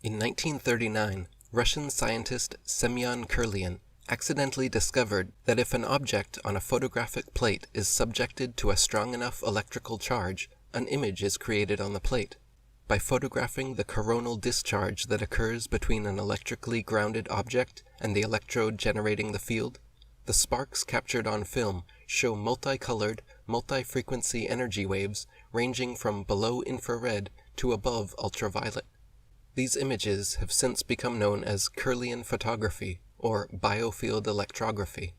In 1939, Russian scientist Semyon Kirlian accidentally discovered that if an object on a photographic plate is subjected to a strong enough electrical charge, an image is created on the plate. By photographing the coronal discharge that occurs between an electrically grounded object and the electrode generating the field, the sparks captured on film show multicolored, multi-frequency energy waves ranging from below infrared to above ultraviolet. These images have since become known as Kirlian photography or Biofield Electrography.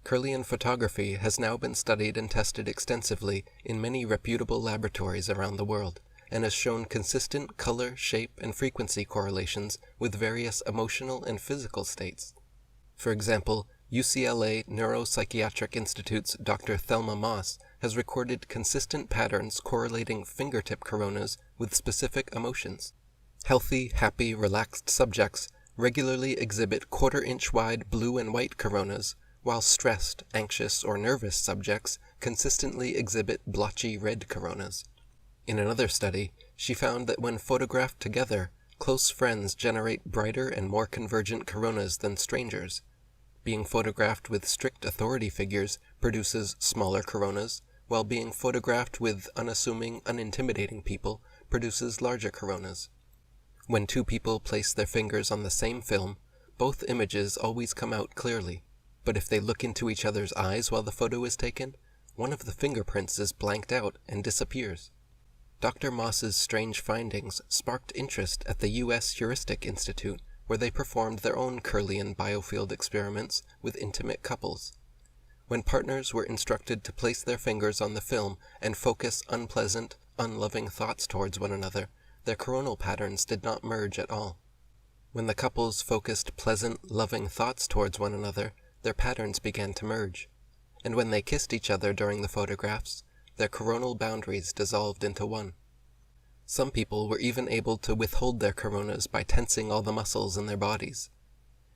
Kirlian photography has now been studied and tested extensively in many reputable laboratories around the world, and has shown consistent color, shape, and frequency correlations with various emotional and physical states. For example, UCLA Neuropsychiatric Institute's Dr. Thelma Moss has recorded consistent patterns correlating fingertip coronas with specific emotions. Healthy, happy, relaxed subjects regularly exhibit quarter-inch wide blue and white coronas, while stressed, anxious, or nervous subjects consistently exhibit blotchy red coronas. In another study, she found that when photographed together, close friends generate brighter and more convergent coronas than strangers. Being photographed with strict authority figures produces smaller coronas, while being photographed with unassuming, unintimidating people produces larger coronas. When two people place their fingers on the same film, both images always come out clearly, but if they look into each other's eyes while the photo is taken, one of the fingerprints is blanked out and disappears. Dr. Moss's strange findings sparked interest at the U.S. Heuristic Institute, where they performed their own Kirlian biofield experiments with intimate couples. When partners were instructed to place their fingers on the film and focus unpleasant, unloving thoughts towards one another, their coronal patterns did not merge at all. When the couples focused pleasant, loving thoughts towards one another, their patterns began to merge. And when they kissed each other during the photographs, their coronal boundaries dissolved into one. Some people were even able to withhold their coronas by tensing all the muscles in their bodies.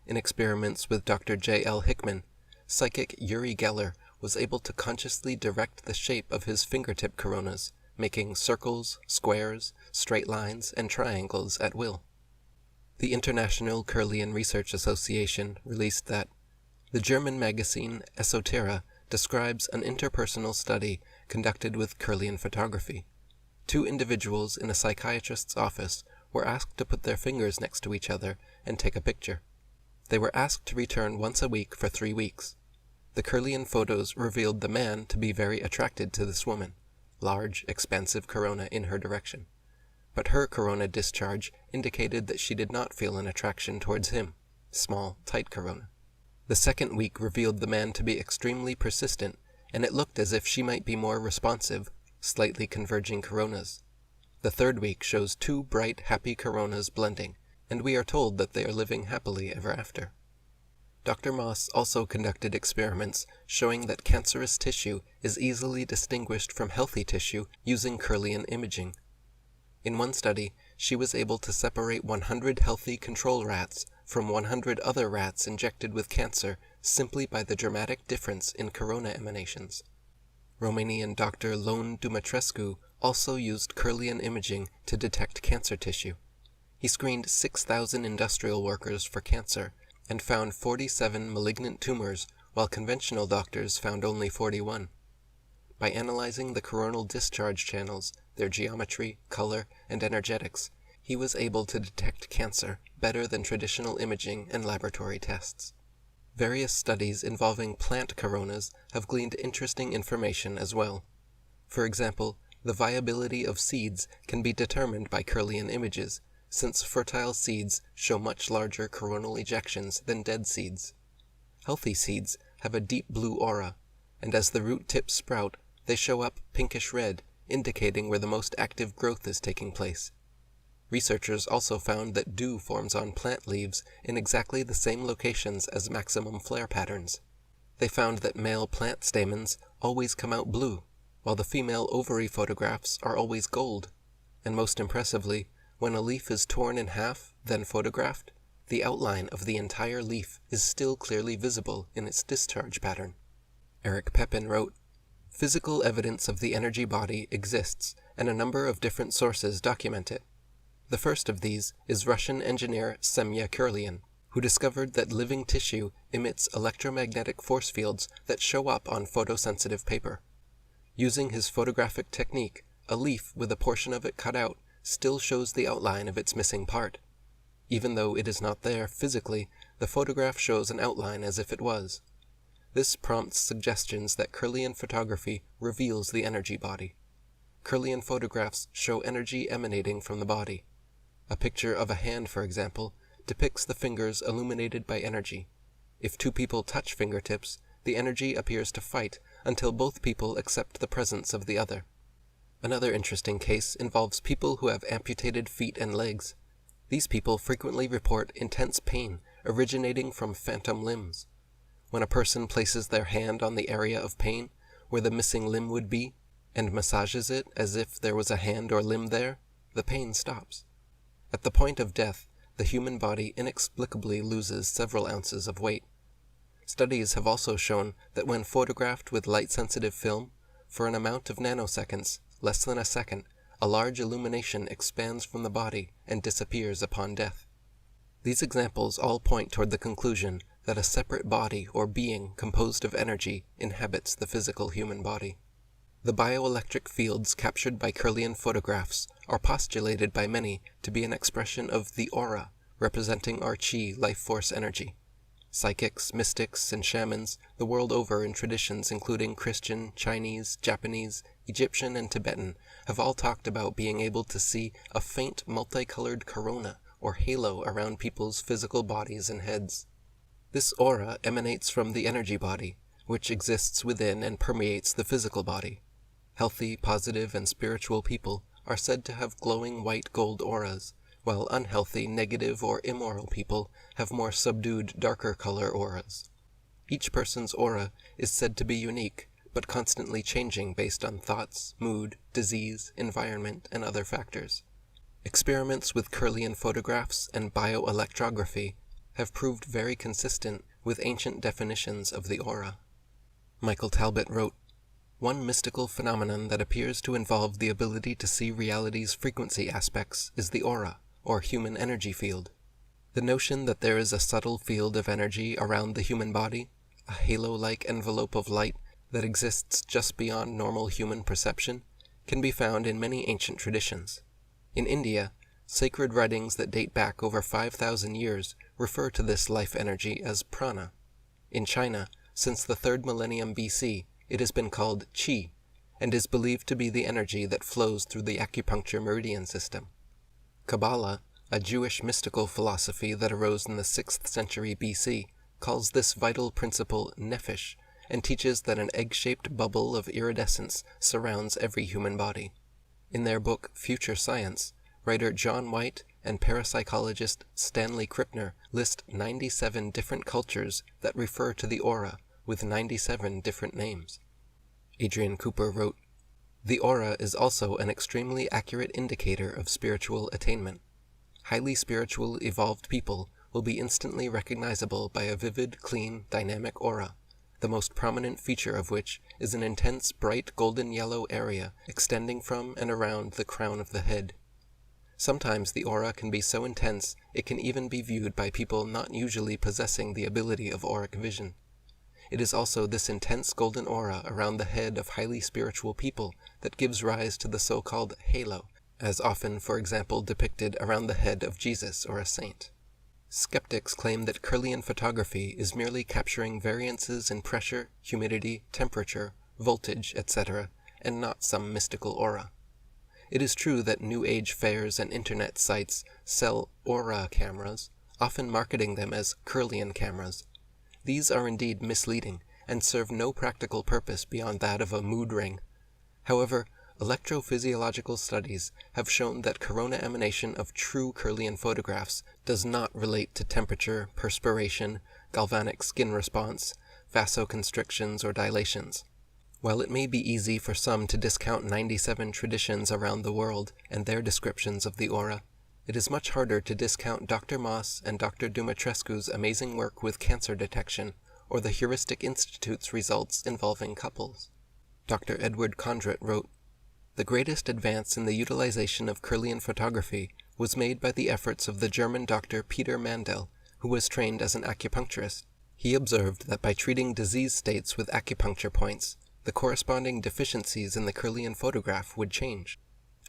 In experiments with Dr. J.L. Hickman, psychic Uri Geller was able to consciously direct the shape of his fingertip coronas, making circles, squares, straight lines, and triangles at will. The International Kirlian Research Association released that the German magazine Esoterra describes an interpersonal study conducted with Kirlian photography. Two individuals in a psychiatrist's office were asked to put their fingers next to each other and take a picture. They were asked to return once a week for 3 weeks. The Kirlian photos revealed the man to be very attracted to this woman, large, expansive corona in her direction. But her corona discharge indicated that she did not feel an attraction towards him, small, tight corona. The second week revealed the man to be extremely persistent, and it looked as if she might be more responsive, slightly converging coronas. The third week shows two bright, happy coronas blending, and we are told that they are living happily ever after. Dr. Moss also conducted experiments showing that cancerous tissue is easily distinguished from healthy tissue using Kirlian imaging. In one study, she was able to separate 100 healthy control rats from 100 other rats injected with cancer simply by the dramatic difference in corona emanations. Romanian Dr. Lone Dumitrescu also used Kirlian imaging to detect cancer tissue. He screened 6,000 industrial workers for cancer and found 47 malignant tumors, while conventional doctors found only 41. By analyzing the coronal discharge channels, their geometry, color, and energetics, he was able to detect cancer better than traditional imaging and laboratory tests. Various studies involving plant coronas have gleaned interesting information as well. For example, the viability of seeds can be determined by Kirlian images, since fertile seeds show much larger coronal ejections than dead seeds. Healthy seeds have a deep blue aura, and as the root tips sprout, they show up pinkish red, indicating where the most active growth is taking place. Researchers also found that dew forms on plant leaves in exactly the same locations as maximum flare patterns. They found that male plant stamens always come out blue, while the female ovary photographs are always gold. And most impressively, when a leaf is torn in half, then photographed, the outline of the entire leaf is still clearly visible in its discharge pattern. Eric Pepin wrote, "Physical evidence of the energy body exists, and a number of different sources document it. The first of these is Russian engineer Semyon Kirlian, who discovered that living tissue emits electromagnetic force fields that show up on photosensitive paper. Using his photographic technique, a leaf with a portion of it cut out still shows the outline of its missing part. Even though it is not there physically, the photograph shows an outline as if it was. This prompts suggestions that Kirlian photography reveals the energy body. Kirlian photographs show energy emanating from the body. A picture of a hand, for example, depicts the fingers illuminated by energy. If two people touch fingertips, the energy appears to fight until both people accept the presence of the other. Another interesting case involves people who have amputated feet and legs. These people frequently report intense pain originating from phantom limbs. When a person places their hand on the area of pain, where the missing limb would be, and massages it as if there was a hand or limb there, the pain stops. At the point of death, the human body inexplicably loses several ounces of weight. Studies have also shown that when photographed with light-sensitive film, for an amount of nanoseconds, less than a second, a large illumination expands from the body and disappears upon death. These examples all point toward the conclusion that a separate body or being composed of energy inhabits the physical human body. The bioelectric fields captured by Kirlian photographs are postulated by many to be an expression of the aura, representing our chi life force energy. Psychics, mystics, and shamans the world over in traditions including Christian, Chinese, Japanese, Egyptian, and Tibetan have all talked about being able to see a faint multicolored corona or halo around people's physical bodies and heads. This aura emanates from the energy body, which exists within and permeates the physical body. Healthy, positive, and spiritual people are said to have glowing white gold auras, while unhealthy, negative, or immoral people have more subdued, darker color auras. Each person's aura is said to be unique, but constantly changing based on thoughts, mood, disease, environment, and other factors. Experiments with Kirlian photographs and bioelectrography have proved very consistent with ancient definitions of the aura. Michael Talbot wrote, "One mystical phenomenon that appears to involve the ability to see reality's frequency aspects is the aura, or human energy field. The notion that there is a subtle field of energy around the human body, a halo-like envelope of light that exists just beyond normal human perception, can be found in many ancient traditions. In India, sacred writings that date back over 5,000 years refer to this life energy as prana. In China, since the 3rd millennium BC, it has been called qi, and is believed to be the energy that flows through the acupuncture meridian system. Kabbalah, a Jewish mystical philosophy that arose in the 6th century BC, calls this vital principle nephesh, and teaches that an egg-shaped bubble of iridescence surrounds every human body. In their book Future Science, writer John White and parapsychologist Stanley Krippner list 97 different cultures that refer to the aura with 97 different names. Adrian Cooper wrote, "The aura is also an extremely accurate indicator of spiritual attainment. Highly spiritual, evolved people will be instantly recognizable by a vivid, clean, dynamic aura, the most prominent feature of which is an intense, bright golden yellow area extending from and around the crown of the head. Sometimes the aura can be so intense it can even be viewed by people not usually possessing the ability of auric vision. It is also this intense golden aura around the head of highly spiritual people that gives rise to the so-called halo, as often, for example, depicted around the head of Jesus or a saint." Skeptics claim that Kirlian photography is merely capturing variances in pressure, humidity, temperature, voltage, etc., and not some mystical aura. It is true that New Age fairs and internet sites sell aura cameras, often marketing them as Kirlian cameras. These are indeed misleading and serve no practical purpose beyond that of a mood ring. However, electrophysiological studies have shown that corona emanation of true Kirlian photographs does not relate to temperature, perspiration, galvanic skin response, vasoconstrictions, or dilations. While it may be easy for some to discount 97 traditions around the world and their descriptions of the aura, it is much harder to discount Dr. Moss and Dr. Dumitrescu's amazing work with cancer detection, or the Heuristic Institute's results involving couples. Dr. Edward Condrit wrote, "The greatest advance in the utilization of Kirlian photography was made by the efforts of the German doctor Peter Mandel, who was trained as an acupuncturist. He observed that by treating disease states with acupuncture points, the corresponding deficiencies in the Kirlian photograph would change.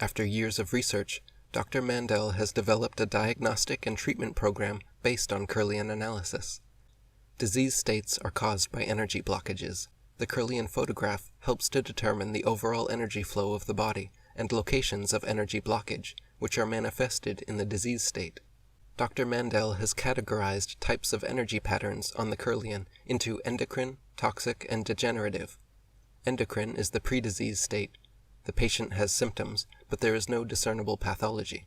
After years of research, Dr. Mandel has developed a diagnostic and treatment program based on Kirlian analysis. Disease states are caused by energy blockages. The Kirlian photograph helps to determine the overall energy flow of the body and locations of energy blockage, which are manifested in the disease state. Dr. Mandel has categorized types of energy patterns on the Kirlian into endocrine, toxic, and degenerative. Endocrine is the pre-disease state. The patient has symptoms, but there is no discernible pathology.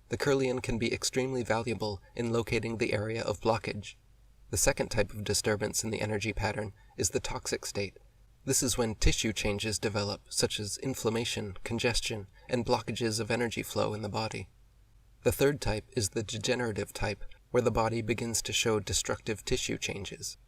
The Kirlian can be extremely valuable in locating the area of blockage. The second type of disturbance in the energy pattern is the toxic state. This is when tissue changes develop, such as inflammation, congestion, and blockages of energy flow in the body. The third type is the degenerative type, where the body begins to show destructive tissue changes.